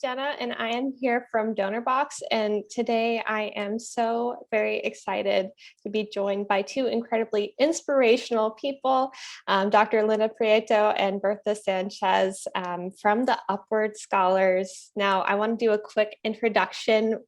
Jenna, and I am here from Donorbox. And today I am so very excited to be joined by two incredibly inspirational people, Dr. Linda Prieto and Bertha Sanchez from the Upward Scholars. Now, I want to do a quick introduction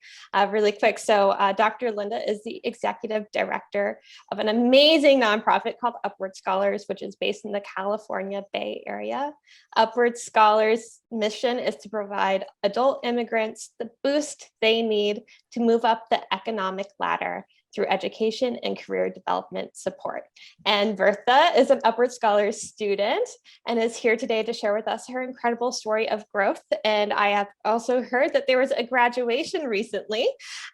really quick. So Dr. Linda is the executive director of an amazing nonprofit called Upward Scholars, which is based in the California Bay Area. Upward Scholars' mission is to provide adult immigrants the boost they need to move up the economic ladder through education and career development support. And Bertha is an Upward Scholars student and is here today to share with us her incredible story of growth. And I have also heard that there was a graduation recently.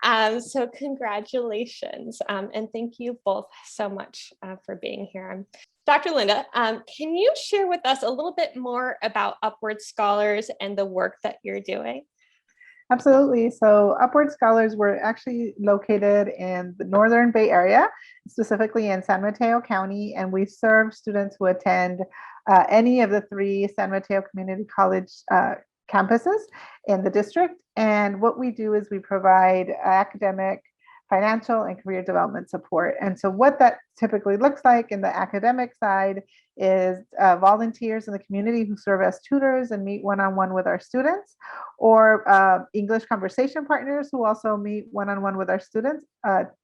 So congratulations. And thank you both so much for being here. Dr. Linda, can you share with us a little bit more about Upward Scholars and the work that you're doing? Absolutely. So Upward Scholars were actually located in the Northern Bay Area, specifically in San Mateo County, and we serve students who attend any of the three San Mateo Community College campuses in the district. And what we do is we provide academic, financial, and career development support. And so what that typically looks like in the academic side is volunteers in the community who serve as tutors and meet one-on-one with our students, or English conversation partners who also meet one-on-one with our students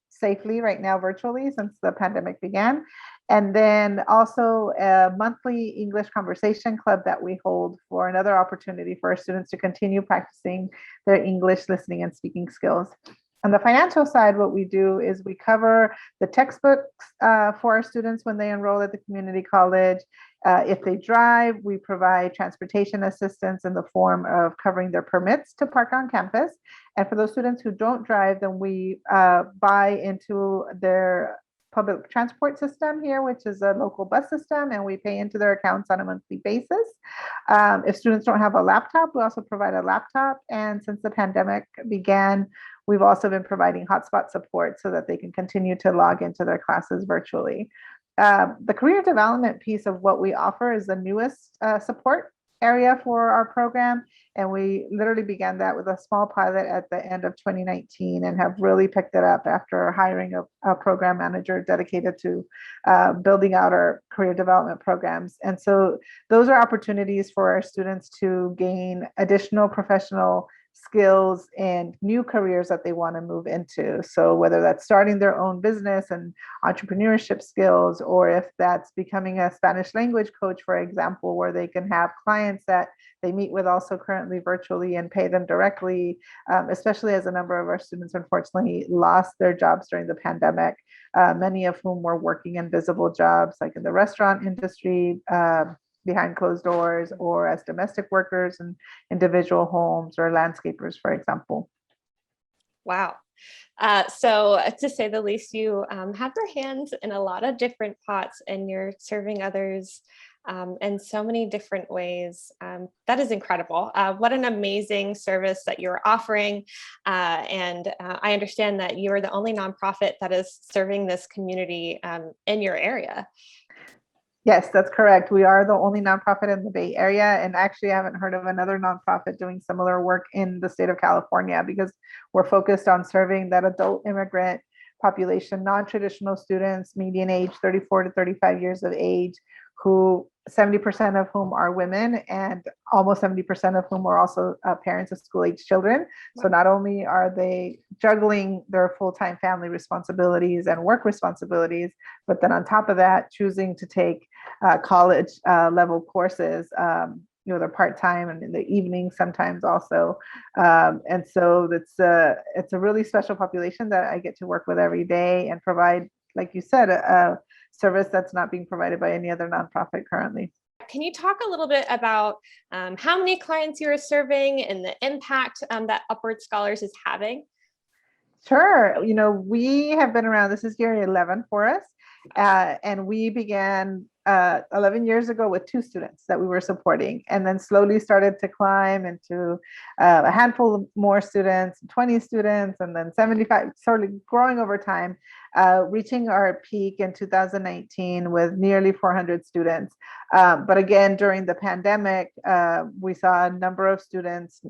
safely right now virtually since the pandemic began. And then also a monthly English conversation club that we hold for another opportunity for our students to continue practicing their English listening and speaking skills. On the financial side, what we do is we cover the textbooks for our students when they enroll at the community college. If they drive, we provide transportation assistance in the form of covering their permits to park on campus. And for those students who don't drive, then we buy into their public transport system here, which is a local bus system, and we pay into their accounts on a monthly basis. If students don't have a laptop, we also provide a laptop. And since the pandemic began, we've also been providing hotspot support so that they can continue to log into their classes virtually. The career development piece of what we offer is the newest support area for our program. And we literally began that with a small pilot at the end of 2019 and have really picked it up after hiring a program manager dedicated to building out our career development programs. And so those are opportunities for our students to gain additional professional skills and new careers that they want to move into. So whether that's starting their own business and entrepreneurship skills, or if that's becoming a Spanish language coach, for example, where they can have clients that they meet with also currently virtually and pay them directly, especially as a number of our students unfortunately lost their jobs during the pandemic, many of whom were working in visible jobs like in the restaurant industry, behind closed doors, or as domestic workers in individual homes, or landscapers, for example. Wow. So to say the least, you have your hands in a lot of different pots and you're serving others in so many different ways. That is incredible. What an amazing service that you're offering. And I understand that you are the only nonprofit that is serving this community in your area. Yes, that's correct. We are the only nonprofit in the Bay Area, and actually I haven't heard of another nonprofit doing similar work in the state of California, because we're focused on serving that adult immigrant population, non-traditional students, median age 34 to 35 years of age, who 70% of whom are women, and almost 70% of whom are also parents of school-age children. So not only are they juggling their full-time family responsibilities and work responsibilities, but then on top of that, choosing to take college level courses. They're part-time and in the evening sometimes also. And so it's a really special population that I get to work with every day and provide, like you said, a service that's not being provided by any other nonprofit currently. Can you talk a little bit about how many clients you're serving and the impact that Upward Scholars is having? Sure. We have been around, this is year 11 for us. And we began 11 years ago with 2 students that we were supporting, and then slowly started to climb into a handful more students, 20 students, and then 75, sort of growing over time, reaching our peak in 2019 with nearly 400 students. But again, during the pandemic, we saw a number of students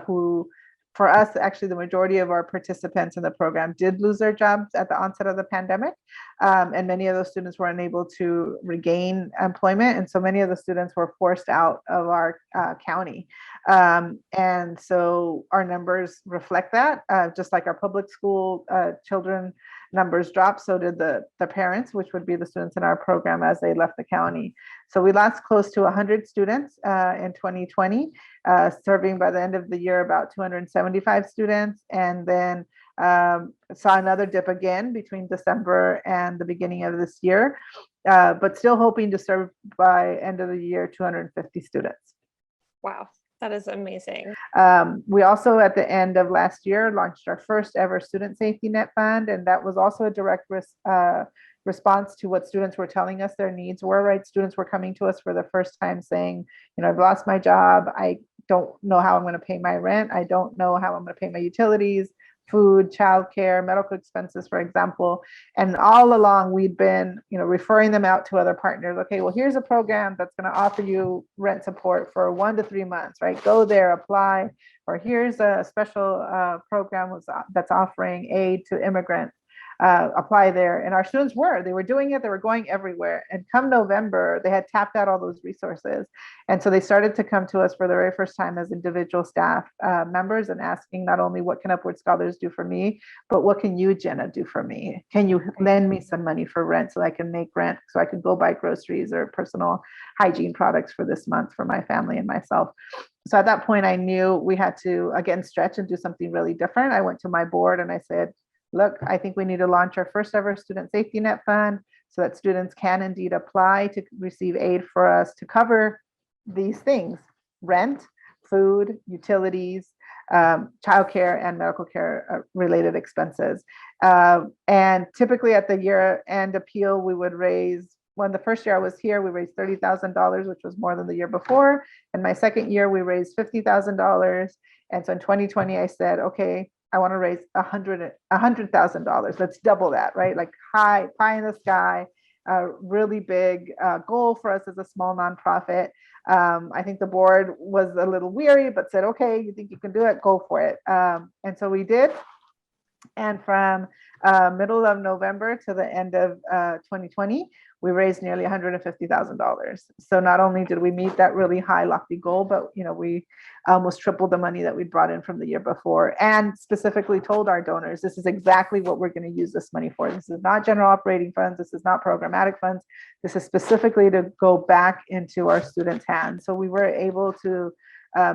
who, for us, actually, the majority of our participants in the program did lose their jobs at the onset of the pandemic. And many of those students were unable to regain employment. And so many of the students were forced out of our county. And so our numbers reflect that, just like our public school children numbers dropped, so did the parents, which would be the students in our program, as they left the county. So we lost close to 100 students in 2020, serving by the end of the year about 275 students, and then saw another dip again between December and the beginning of this year, but still hoping to serve by end of the year 250 students. Wow, that is amazing. We also, at the end of last year, launched our first ever student safety net fund, and that was also a direct response to what students were telling us their needs were, right? Students were coming to us for the first time saying, I've lost my job. I don't know how I'm going to pay my rent. I don't know how I'm going to pay my utilities, food, childcare, medical expenses, for example. And all along, we'd been, referring them out to other partners. Okay, well, here's a program that's going to offer you rent support for 1 to 3 months, right? Go there, apply. Or here's a special program that's offering aid to immigrants. Apply there. And our students they were doing it. They were going everywhere. And come November, they had tapped out all those resources. And so they started to come to us for the very first time as individual staff members, and asking not only what can Upward Scholars do for me, but what can you, Jenna, do for me? Can you lend me some money for rent so I can make rent, so I can go buy groceries or personal hygiene products for this month for my family and myself? So at that point, I knew we had to, again, stretch and do something really different. I went to my board and I said, look, I think we need to launch our first ever student safety net fund so that students can indeed apply to receive aid for us to cover these things: rent, food, utilities, childcare, and medical care related expenses. And typically at the year end appeal, we would raise, when the first year I was here, we raised $30,000, which was more than the year before. And my second year, we raised $50,000. And so in 2020, I said, okay, I want to raise $100,000. Let's double that, right? Like pie in the sky, really big goal for us as a small nonprofit. I think the board was a little weary, but said, okay, you think you can do it? Go for it. And so we did. And from middle of November to the end of 2020, we raised nearly $150,000. So not only did we meet that really high, lofty goal, but we almost tripled the money that we brought in from the year before, and specifically told our donors, this is exactly what we're going to use this money for. This is not general operating funds. This is not programmatic funds. This is specifically to go back into our students' hands. So we were able to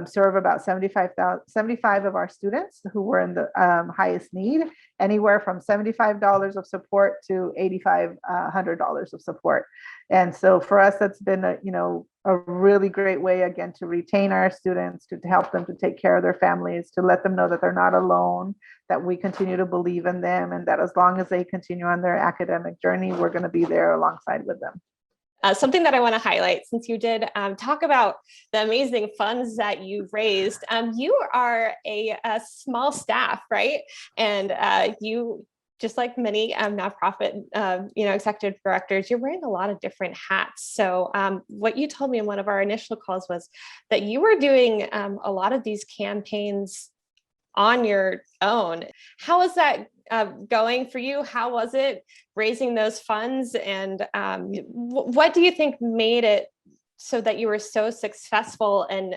serve about 75 of our students who were in the highest need, anywhere from $75 of support to $8,500 of support. And so for us, that's been a really great way, again, to retain our students, to help them to take care of their families, to let them know that they're not alone, that we continue to believe in them, and that as long as they continue on their academic journey, we're going to be there alongside with them. Something that I want to highlight, since you did talk about the amazing funds that you raised, you are a small staff, right? And you, just like many nonprofit, executive directors, you're wearing a lot of different hats. So what you told me in one of our initial calls was that you were doing a lot of these campaigns on your own. How was that going for you? How was it raising those funds? And what do you think made it so that you were so successful in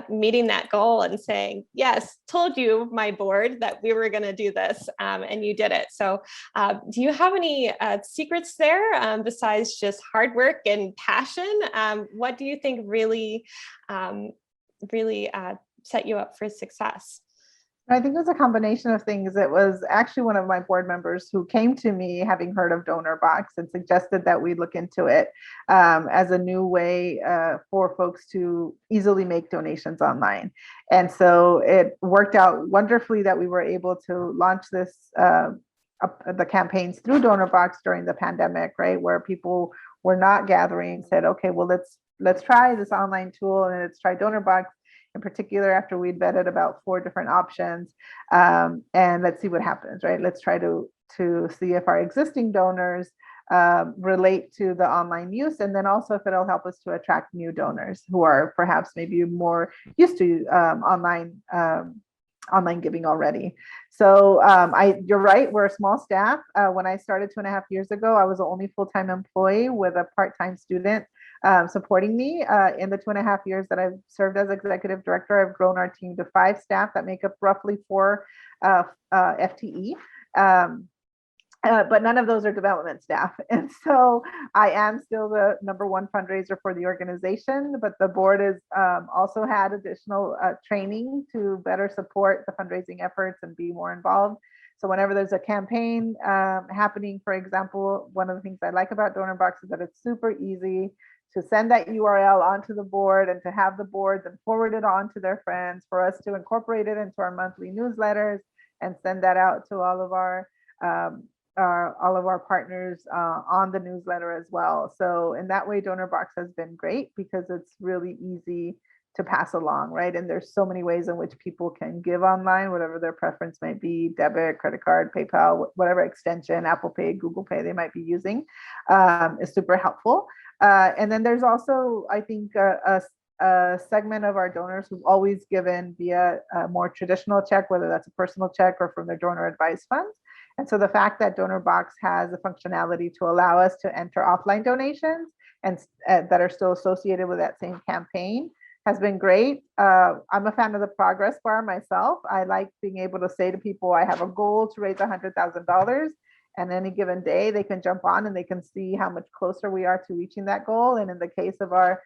meeting that goal and saying, yes, told you, my board, that we were going to do this, and you did it. So do you have any secrets there besides just hard work and passion? What do you think really set you up for success? I think it was a combination of things. It was actually one of my board members who came to me having heard of Donorbox and suggested that we look into it as a new way for folks to easily make donations online. And so it worked out wonderfully that we were able to launch this the campaigns through Donorbox during the pandemic, right, where people were not gathering, said, okay, well, let's try this online tool and let's try Donorbox in particular after we'd vetted about 4 different options, and let's see what happens, right? Let's try to see if our existing donors relate to the online use, and then also if it'll help us to attract new donors who are perhaps maybe more used to online giving already. So you're right, we're a small staff. When I started 2.5 years ago, I was the only full-time employee with a part-time student supporting me. In the 2.5 years that I've served as executive director, I've grown our team to 5 staff that make up roughly 4 FTE. But none of those are development staff. And so I am still the #1 fundraiser for the organization, but the board has also had additional training to better support the fundraising efforts and be more involved. So whenever there's a campaign happening, for example, one of the things I like about Donorbox is that it's super easy to send that URL onto the board and to have the board then forward it on to their friends for us to incorporate it into our monthly newsletters and send that out to all of our partners on the newsletter as well. So in that way, Donorbox has been great because it's really easy to pass along, right? And there's so many ways in which people can give online, whatever their preference might be, debit, credit card, PayPal, whatever extension, Apple Pay, Google Pay they might be using, is super helpful. And then there's also, I think, a segment of our donors who've always given via a more traditional check, whether that's a personal check or from their donor advised funds. And so the fact that Donorbox has the functionality to allow us to enter offline donations and that are still associated with that same campaign has been great. I'm a fan of the progress bar myself. I like being able to say to people, I have a goal to raise $100,000. And any given day, they can jump on and they can see how much closer we are to reaching that goal. And in the case of our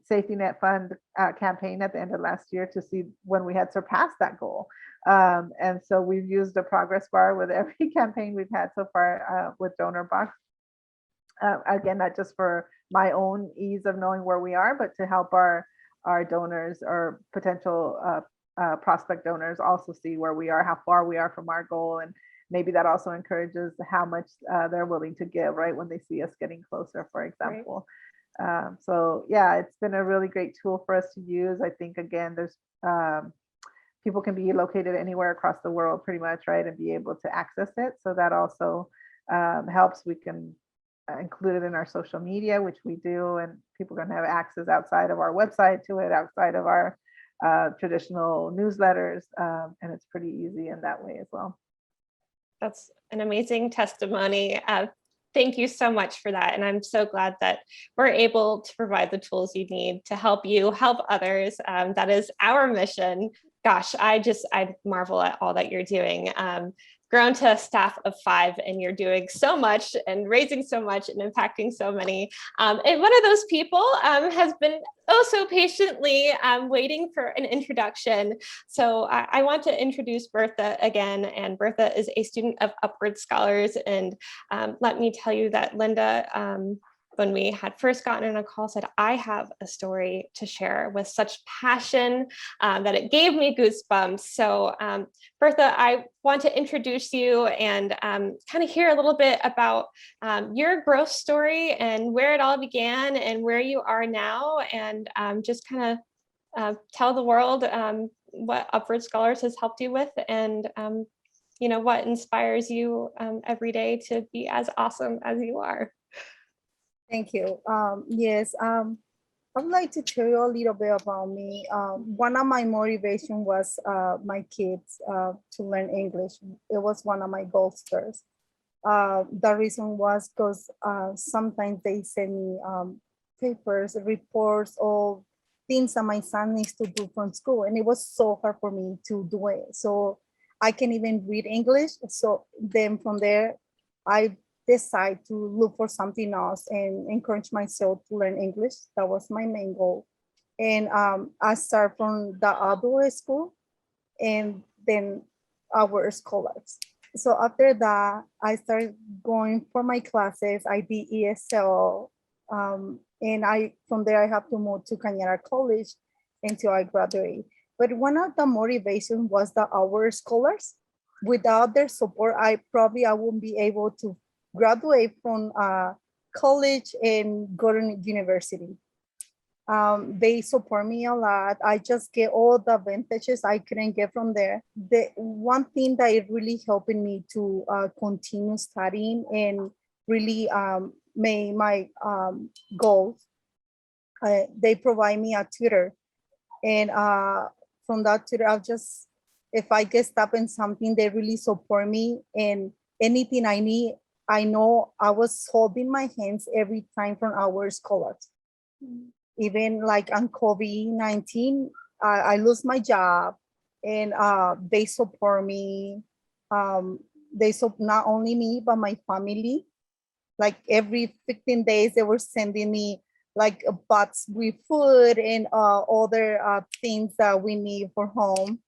safety net fund campaign at the end of last year, to see when we had surpassed that goal. And so we've used a progress bar with every campaign we've had so far with Donorbox. Again, not just for my own ease of knowing where we are, but to help our donors or potential prospect donors also see where we are, how far we are from our goal. And maybe that also encourages how much they're willing to give, right, when they see us getting closer, for example. Right. So yeah, it's been a really great tool for us to use. I think, again, there's people can be located anywhere across the world pretty much, right, and be able to access it. So that also helps. We can include it in our social media, which we do, and people can have access outside of our website to it, outside of our traditional newsletters, and it's pretty easy in that way as well. That's an amazing testimony. Thank you so much for that. And I'm so glad that we're able to provide the tools you need to help you help others. That is our mission. Gosh, I marvel at all that you're doing. Grown to a staff of 5 and you're doing so much and raising so much and impacting so many. And one of those people has been so patiently waiting for an introduction. So I want to introduce Bertha again. And Bertha is a student of Upward Scholars. And let me tell you that Linda, when we had first gotten in a call, said, I have a story to share with such passion that it gave me goosebumps. So Bertha, I want to introduce you and kind of hear a little bit about your growth story and where it all began and where you are now, and just kind of tell the world what Upward Scholars has helped you with, and what inspires you every day to be as awesome as you are. Thank you. Yes, I would like to tell you a little bit about me. One of my motivation was my kids to learn English. It was one of my goals first. The reason was because sometimes they send me papers, reports, or things that my son needs to do from school. And it was so hard for me to do it. So I can even read English. So then from there, I decide to look for something else and encourage myself to learn English. That was my main goal. And I start from the outdoor school and then our scholars. So after that, I started going for my classes. I did ESL. And from there, I have to move to Cañara College until I graduate. But one of the motivation was the our scholars. without their support, I wouldn't be able to graduate from college and go to university. They support me a lot. I just get all the advantages I couldn't get from there. The one thing that is really helping me to continue studying and really make my goals, they provide me a tutor. And from that tutor, I'll just, if I get stuck in something, they really support me. And anything I need, I know I was holding my hands every time from our scholars. Even like on COVID-19, I lose my job, and they support me. They support not only me, but my family. Like every 15 days, they were sending me like a box with food and other things that we need for home.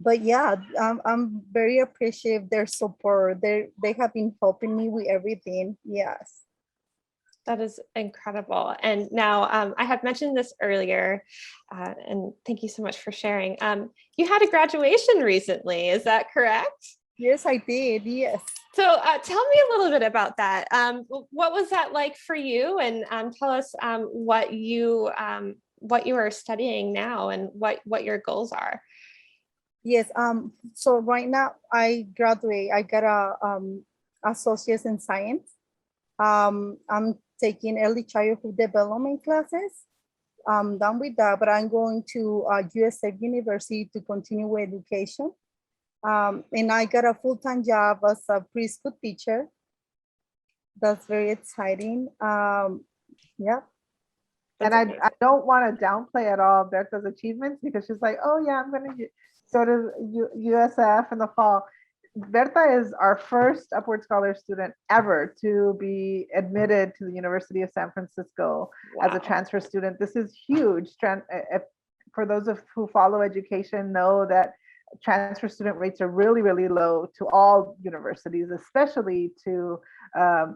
But yeah, I'm very appreciative their support. They have been helping me with everything. Yes. That is incredible. And now I had mentioned this earlier, and thank you so much for sharing. You had a graduation recently, is that correct? Yes, I did. Yes. So tell me a little bit about that. What was that like for you? And tell us what you are studying now and what your goals are. Yes. So right now I graduate. I got a associates in science. I'm taking early childhood development classes. I'm done with that, but I'm going to USF University to continue with education. And I got a full-time job as a preschool teacher. That's very exciting. Yeah. And I don't want to downplay at all Bertha's achievements, because she's like, oh yeah, I'm going to go to USF in the fall. Bertha is our first Upward Scholar student ever to be admitted to the University of San Francisco as a transfer student. This is huge. For those of who follow education, know that transfer student rates are really, really low to all universities, especially to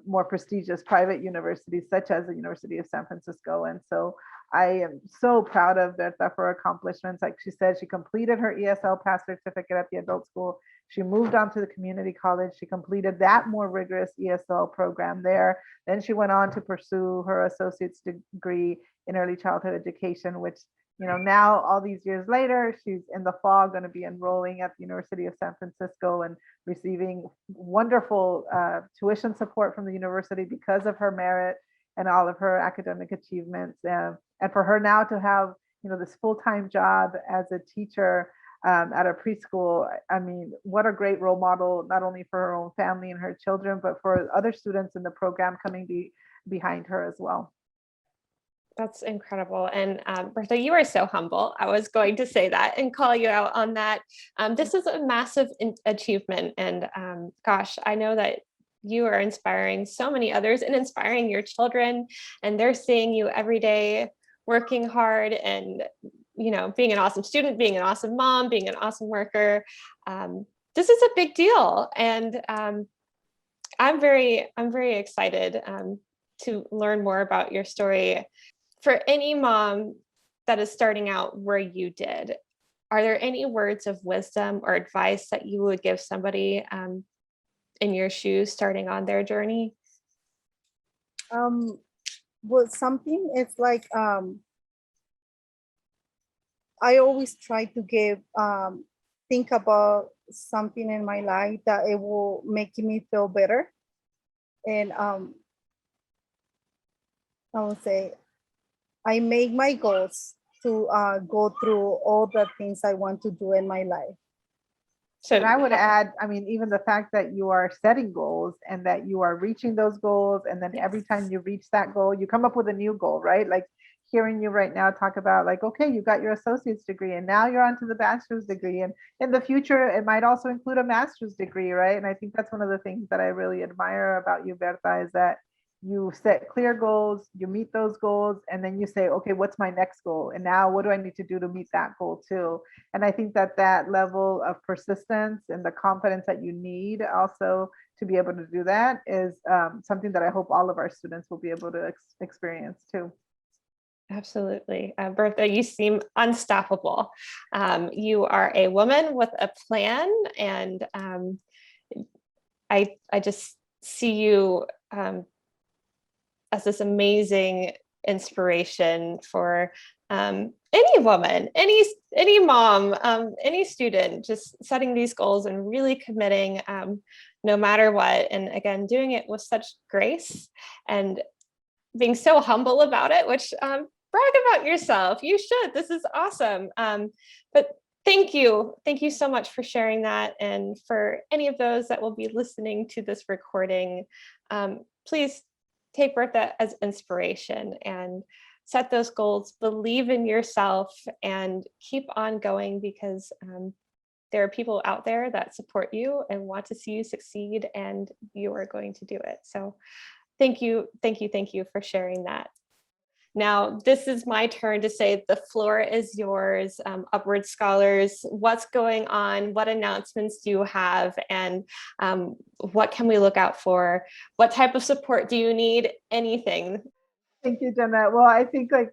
more prestigious private universities such as the University of San Francisco. And so I am so proud of Bertha for her accomplishments. Like she said, she completed her ESL pass certificate at the adult school. She moved on to the community college. She completed that more rigorous ESL program there. Then she went on to pursue her associate's degree in early childhood education, which, you know, now all these years later, she's in the fall going to be enrolling at the University of San Francisco and receiving wonderful tuition support from the university because of her merit and all of her academic achievements. And for her now to have, you know, this full-time job as a teacher at a preschool, I mean, what a great role model, not only for her own family and her children, but for other students in the program coming behind her as well. That's incredible. And Bertha, you are so humble. I was going to say that and call you out on that. This is a massive achievement. And gosh, I know that you are inspiring so many others and inspiring your children, and they're seeing you every day working hard and, you know, being an awesome student, being an awesome mom, being an awesome worker. This is a big deal. And I'm very excited to learn more about your story. For any mom that is starting out where you did, are there any words of wisdom or advice that you would give somebody in your shoes starting on their journey? Well, something is like, I always try to think about something in my life that it will make me feel better. And I would say, I make my goals to go through all the things I want to do in my life. So, and I would add, I mean, even the fact that you are setting goals and that you are reaching those goals, and then every time you reach that goal, you come up with a new goal, right? Like hearing you right now talk about like, okay, you got your associate's degree and now you're on to the bachelor's degree. And in the future, it might also include a master's degree, right? And I think that's one of the things that I really admire about you, Bertha, is that you set clear goals, you meet those goals, and then you say, okay, what's my next goal? And now what do I need to do to meet that goal too? And I think that that level of persistence and the confidence that you need also to be able to do that is something that I hope all of our students will be able to experience too. Absolutely. Bertha, you seem unstoppable. You are a woman with a plan, and I just see you as this amazing inspiration for any woman, any mom, any student, just setting these goals and really committing no matter what. And again, doing it with such grace and being so humble about it, which brag about yourself. You should. This is awesome. But thank you. Thank you so much for sharing that. And for any of those that will be listening to this recording, please take Bertha as inspiration and set those goals, believe in yourself, and keep on going, because there are people out there that support you and want to see you succeed, and you are going to do it. So thank you, thank you, thank you for sharing that. Now, this is my turn to say the floor is yours. Upward Scholars, what's going on? What announcements do you have? And what can we look out for? What type of support do you need? Anything. Thank you, Jenna. Well, I think like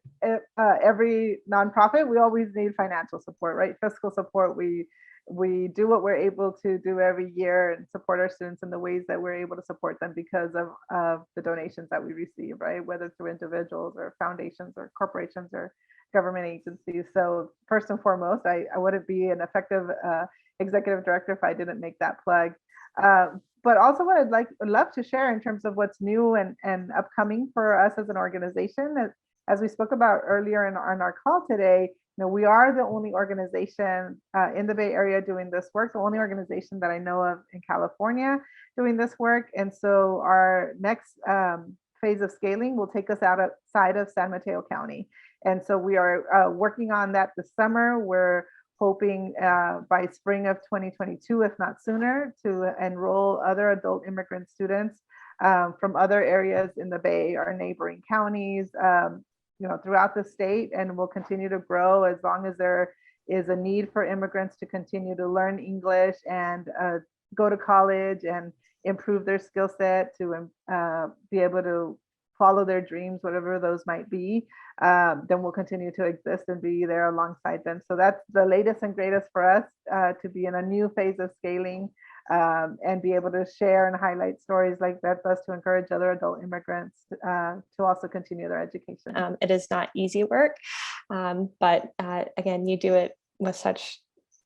every nonprofit, we always need financial support, right? Fiscal support. We do what we're able to do every year and support our students in the ways that we're able to support them because of the donations that we receive, right? Whether through individuals or foundations or corporations or government agencies. So first and foremost, I wouldn't be an effective executive director if I didn't make that plug. But also what I'd love to share in terms of what's new and upcoming for us as an organization, as we spoke about earlier in our call today, we are the only organization in the Bay Area doing this work, the only organization that I know of in California doing this work. And so our next phase of scaling will take us outside of San Mateo County. And so we are working on that this summer. We're hoping by spring of 2022, if not sooner, to enroll other adult immigrant students from other areas in the Bay, our neighboring counties, throughout the state, and will continue to grow as long as there is a need for immigrants to continue to learn English and go to college and improve their skill set to be able to follow their dreams, whatever those might be. Then we'll continue to exist and be there alongside them. So that's the latest and greatest for us, to be in a new phase of scaling and be able to share and highlight stories like Berthas to encourage other adult immigrants to also continue their education. It is not easy work, but again, you do it with such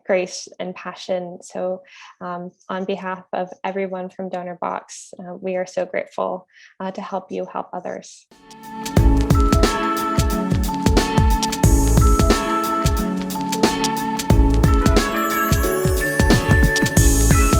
grace and passion. So on behalf of everyone from Donorbox, we are so grateful to help you help others.